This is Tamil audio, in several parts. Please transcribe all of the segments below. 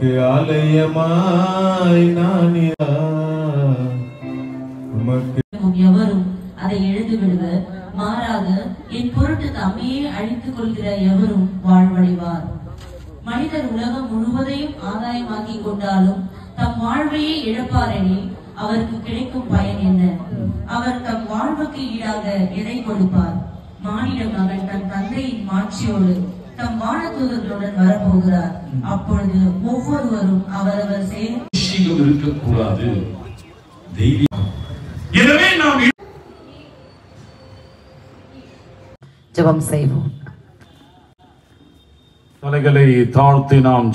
உமக்கு ஆலயமாய் நான் உமக்கு எவரும் அதை எழுந்து விடுவர். மாறாக என் பொருட்டு தம்மையே அழித்துக் கொள்கிற எவரும் வாழ்வடைவார். மனிதர் உலகம் முழுவதையும் ஆதாயமாக்கி கொண்டாலும் தம் வாழ்வையே இழப்பாரெனில் அவருக்கு கிடைக்கும் பயன் என்ன? அவர் தம் வாழ்வுக்கு ஈடாக எதை கொடுப்பார்? மானிட மகன் தன் தந்தையின் மாட்சியோடு தம் வானதூதர்களுடன் வரப்போகிறார். அப்பொழுது ஒவ்வொருவரும் அவரவர் செயல் இருக்கக்கூடாது. எனவே நாம் ஜெபம் செய்வோம். தலைகளை தாழ்த்தி நாம்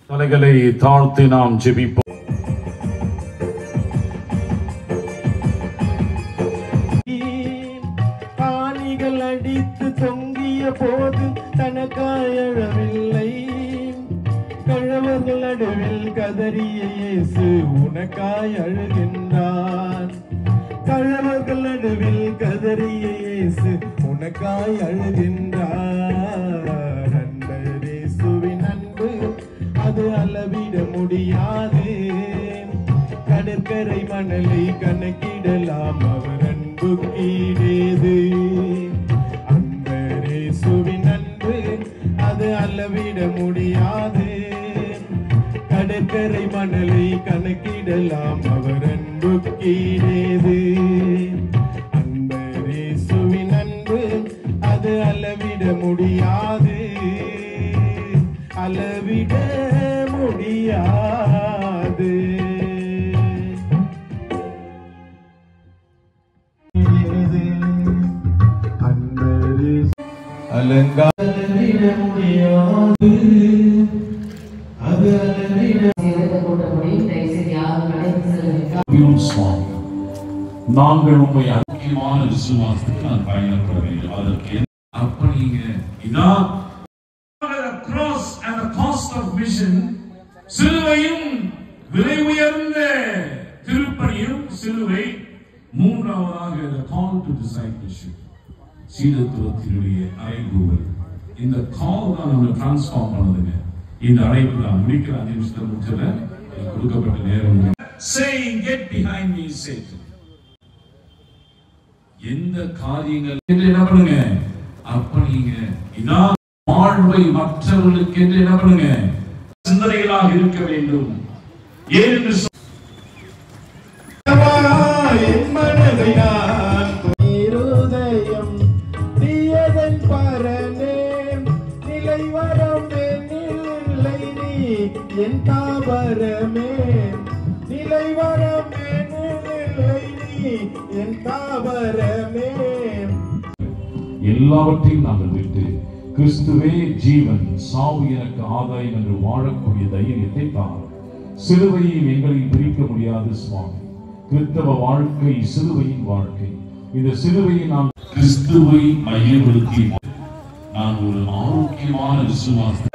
தலைகளை தாழ்த்தி நாம் ஜெபிப்போம். காணிகள் அடித்து தொங்கிய போது தனக்காய் அழவில்லை. கழவர்கள் நடுவில் கதறிய இயேசு உனக்காய் அழுகின்றான். கழவர்கள் நடுவில் கதறிய இயேசு உனக்காய் அழுகின்றார். அன்பர் இயேசுவின் அன்பு அது அளவிட முடியாது. கடற்கரை மணலை கணக்கிடலாம் அவர் அன்பு கீழேது. அன்பர் இயேசுவின் அன்பு அது அளவிட முடியாது. கடற்கரை மணலை கணக்கிடலாம் அவர் அன்பு கீழேது. அன்பர் இயேசுவின் அன்பு அது அளவிட முடியாது. அளவிட முடியாது. அலங்காரிட முடியாது. அது நாங்கள் உண்மை முக்கியமான விசுவாசத்துக்கு நான் பயணப்பட வேண்டும். அதற்கு அப்படிங்க இதான் cross and the cost of mission. சிலுவையும் விலை உயர்ந்த திருப்பணியும் சிலுவை. மூன்றாவதாக the call to discipleship, சீடத்துவத்தினுடைய அழைப்புகள். இந்த கால் தான் நம்ம டிரான்ஸ்ஃபார்ம் பண்ணுதுங்க. இந்த அழைப்பு தான் முடிக்கிற 5 நிமிஷத்துல முடிச்சல கொடுக்கப்பட்ட நேரம். saying get behind me Satan. எந்த காரியங்கள் என்று என்ன பண்ணுங்க அப்படிங்க இதான் வாழ்வை மற்றவர்களுக்கு என்று என்ன பண்ணுங்க சிந்தனைகளாக இருக்க வேண்டும். ஏன் என் மனதை நான் இருதயம் தீயதன் பரனே நிலை வரம் இல்லை நீ என் தாவரமே. நிலை வரம் இல்லை நீ என் தாவரமே. எல்லாவற்றையும் நாங்கள் விட்டு கிறிஸ்துவே ஜீவன், சாவு எனக்கு ஆதாயம் என்று வாழக்கூடிய தைரியத்தை தான். சிலுவையை எங்களை பிரிக்க முடியாது சுவாமி. கிறிஸ்தவ வாழ்க்கை சிலுவையின் வாழ்க்கை. இந்த சிலுவையை நாம் கிறிஸ்துவை மையப்படுத்தி நான் ஒரு ஆரோக்கியமான விசுவாசம்